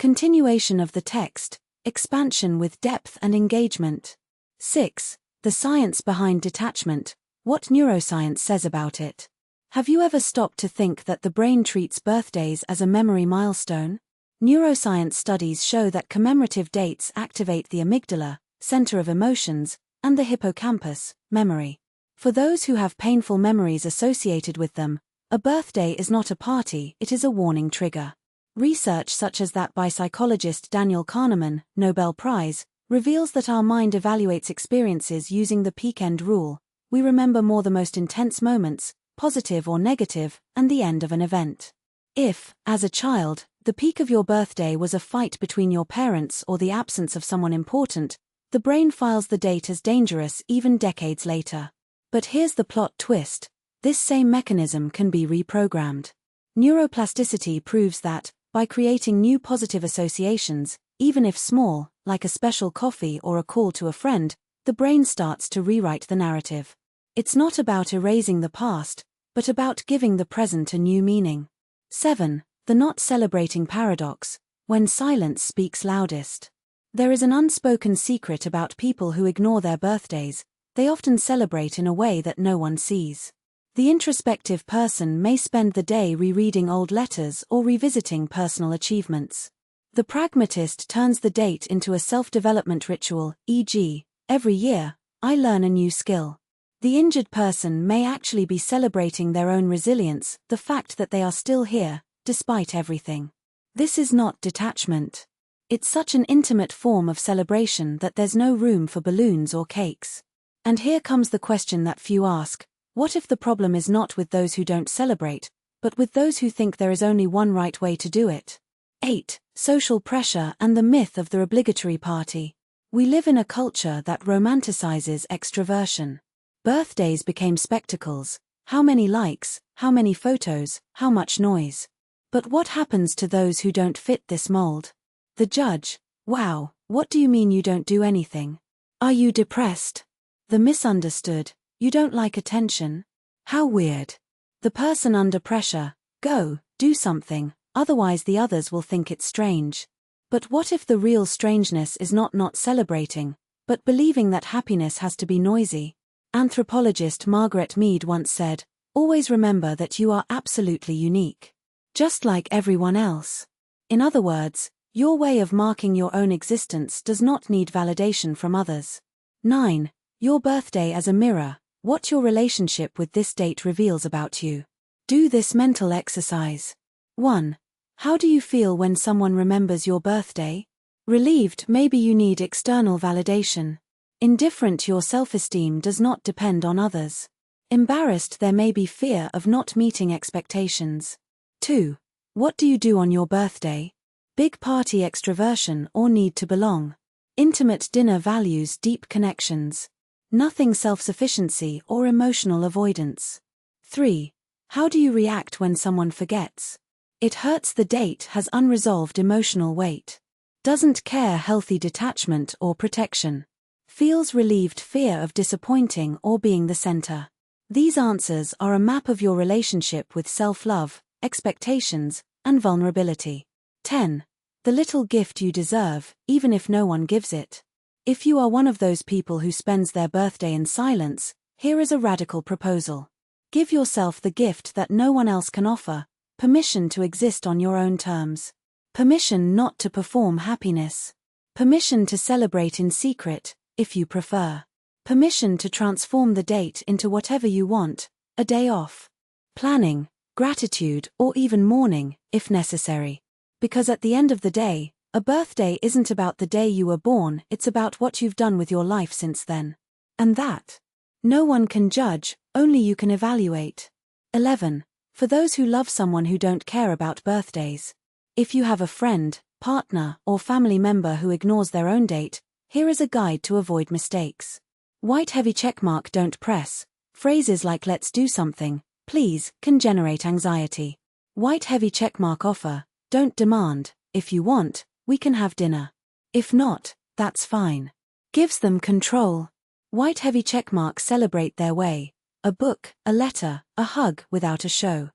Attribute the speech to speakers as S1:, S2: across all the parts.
S1: Continuation of the text, expansion with depth and engagement. 6. The science behind detachment, what neuroscience says about it. Have you ever stopped to think that the brain treats birthdays as a memory milestone? Neuroscience studies show that commemorative dates activate the amygdala, center of emotions, and the hippocampus, memory. For those who have painful memories associated with them, a birthday is not a party, it is a warning trigger. Research such as that by psychologist Daniel Kahneman, Nobel Prize, reveals that our mind evaluates experiences using the peak end rule. We remember more the most intense moments, positive or negative, and the end of an event. If, as a child, the peak of your birthday was a fight between your parents or the absence of someone important, the brain files the date as dangerous even decades later. But here's the plot twist: this same mechanism can be reprogrammed. Neuroplasticity proves that, by creating new positive associations, even if small, like a special coffee or a call to a friend, the brain starts to rewrite the narrative. It's not about erasing the past, but about giving the present a new meaning. 7. The not celebrating paradox, when silence speaks loudest. There is an unspoken secret about people who ignore their birthdays. They often celebrate in a way that no one sees. The introspective person may spend the day rereading old letters or revisiting personal achievements. The pragmatist turns the date into a self-development ritual, e.g., every year, I learn a new skill. The injured person may actually be celebrating their own resilience, the fact that they are still here, despite everything. This is not detachment. It's such an intimate form of celebration that there's no room for balloons or cakes. And here comes the question that few ask: what if the problem is not with those who don't celebrate, but with those who think there is only one right way to do it? 8. Social pressure and the myth of the obligatory party. We live in a culture that romanticizes extroversion. Birthdays became spectacles. How many likes, how many photos, how much noise. But what happens to those who don't fit this mold? The judge: wow, what do you mean you don't do anything? Are you depressed? The misunderstood: you don't like attention? How weird. The person under pressure: go, do something, otherwise the others will think it's strange. But what if the real strangeness is not celebrating, but believing that happiness has to be noisy? Anthropologist Margaret Mead once said, always remember that you are absolutely unique. Just like everyone else. In other words, your way of marking your own existence does not need validation from others. 9. Your birthday as a mirror, what your relationship with this date reveals about you. Do this mental exercise. 1. How do you feel when someone remembers your birthday? Relieved, maybe you need external validation. Indifferent, your self-esteem does not depend on others. Embarrassed, there may be fear of not meeting expectations. 2. What do you do on your birthday? Big party extroversion or need to belong. Intimate dinner values deep connections. Nothing self-sufficiency or emotional avoidance. 3. How do you react when someone forgets? It hurts, the date has unresolved emotional weight. Doesn't care, healthy detachment or protection. Feels relieved, fear of disappointing or being the center. These answers are a map of your relationship with self-love, expectations, and vulnerability. 10. The little gift you deserve, even if no one gives it. If you are one of those people who spends their birthday in silence, here is a radical proposal. Give yourself the gift that no one else can offer: permission to exist on your own terms. Permission not to perform happiness. Permission to celebrate in secret, if you prefer. Permission to transform the date into whatever you want: a day off, planning, gratitude, or even mourning, if necessary. Because at the end of the day, a birthday isn't about the day you were born, it's about what you've done with your life since then. And that no one can judge, only you can evaluate. 11. For those who love someone who don't care about birthdays. If you have a friend, partner, or family member who ignores their own date, here is a guide to avoid mistakes. White heavy checkmark, don't press. Phrases like let's do something, please, can generate anxiety. White heavy checkmark offer, don't demand. If you want, we can have dinner. If not, that's fine. Gives them control. White heavy checkmark, celebrate their way. A book, a letter, a hug without a show.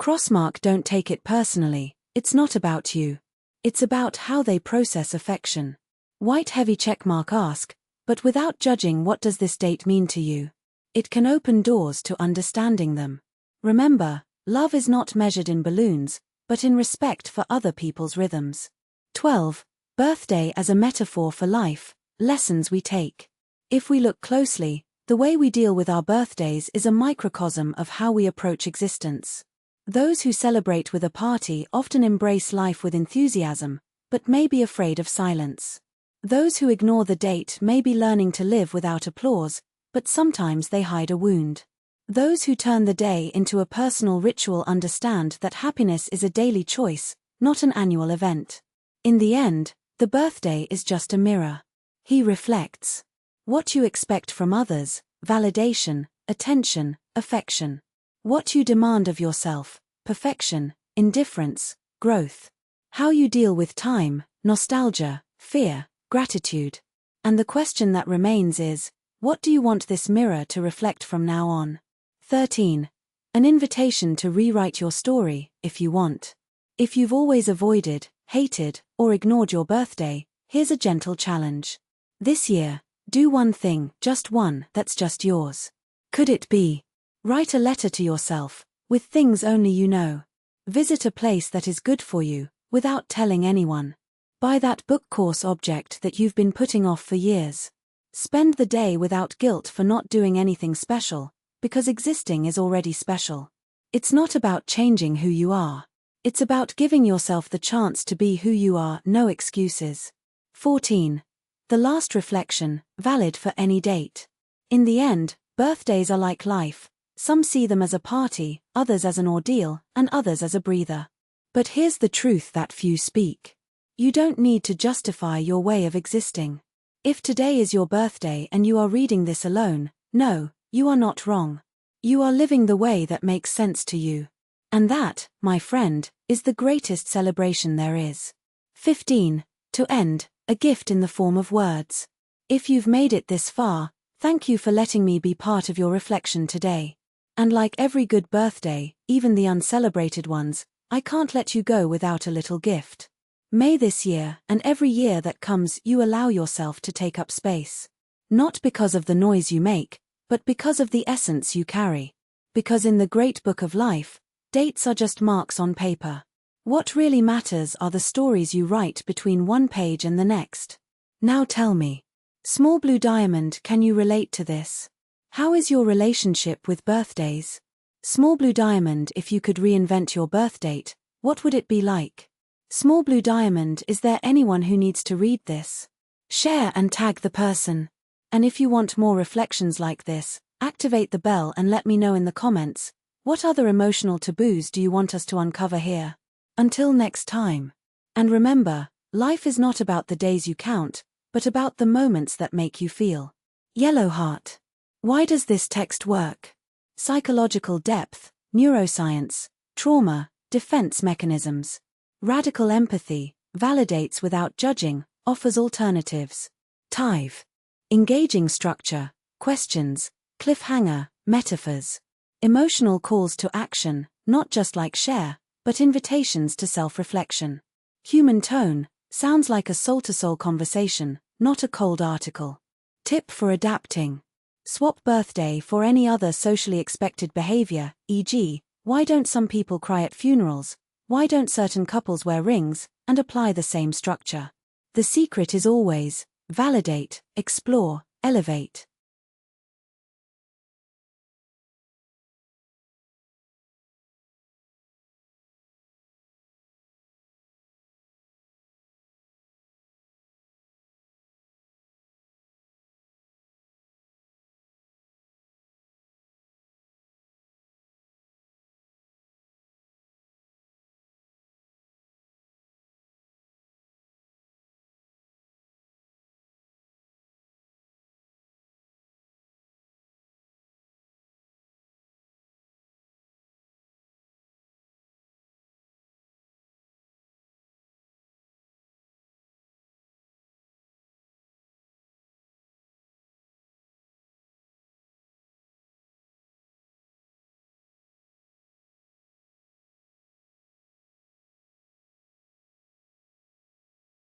S1: Crossmark, don't take it personally, it's not about you. It's about how they process affection. White heavy checkmark ask, but without judging, what does this date mean to you? It can open doors to understanding them. Remember, love is not measured in balloons, but in respect for other people's rhythms. 12. Birthday as a metaphor for life, lessons we take. If we look closely, the way we deal with our birthdays is a microcosm of how we approach existence. Those who celebrate with a party often embrace life with enthusiasm, but may be afraid of silence. Those who ignore the date may be learning to live without applause, but sometimes they hide a wound. Those who turn the day into a personal ritual understand that happiness is a daily choice, not an annual event. In the end, the birthday is just a mirror. He reflects what you expect from others, validation, attention, affection. What you demand of yourself, perfection, indifference, growth. How you deal with time, nostalgia, fear, gratitude. And the question that remains is, what do you want this mirror to reflect from now on? 13. An invitation to rewrite your story, if you want. If you've always avoided, hated, or ignored your birthday, here's a gentle challenge. This year, do one thing, just one, that's just yours. Could it be? Write a letter to yourself, with things only you know. Visit a place that is good for you, without telling anyone. Buy that book course object that you've been putting off for years. Spend the day without guilt for not doing anything special, because existing is already special. It's not about changing who you are. It's about giving yourself the chance to be who you are, no excuses. 14. The last reflection, valid for any date. In the end, birthdays are like life. Some see them as a party, others as an ordeal, and others as a breather. But here's the truth that few speak. You don't need to justify your way of existing. If today is your birthday and you are reading this alone, no, you are not wrong. You are living the way that makes sense to you. And that, my friend, is the greatest celebration there is. 15. To end, a gift in the form of words. If you've made it this far, thank you for letting me be part of your reflection today. And like every good birthday, even the uncelebrated ones, I can't let you go without a little gift. May this year, and every year that comes, you allow yourself to take up space. Not because of the noise you make, but because of the essence you carry. Because in the great book of life, dates are just marks on paper. What really matters are the stories you write between one page and the next. Now tell me, Small Blue Diamond, can you relate to this? How is your relationship with birthdays? Small Blue Diamond, if you could reinvent your birth date, what would it be like? Small Blue Diamond, is there anyone who needs to read this? Share and tag the person. And if you want more reflections like this, activate the bell and let me know in the comments, what other emotional taboos do you want us to uncover here? Until next time. And remember, life is not about the days you count, but about the moments that make you feel. Yellow Heart. Why does this text work? Psychological depth, neuroscience, trauma, defense mechanisms. Radical empathy, validates without judging, offers alternatives. Tive. Engaging structure, questions, cliffhanger, metaphors. Emotional calls to action, not just like share, but invitations to self-reflection. Human tone, sounds like a soul-to-soul conversation, not a cold article. Tip for adapting. Swap birthday for any other socially expected behavior, e.g., why don't some people cry at funerals? Why don't certain couples wear rings, and apply the same structure? The secret is always validate, explore, elevate.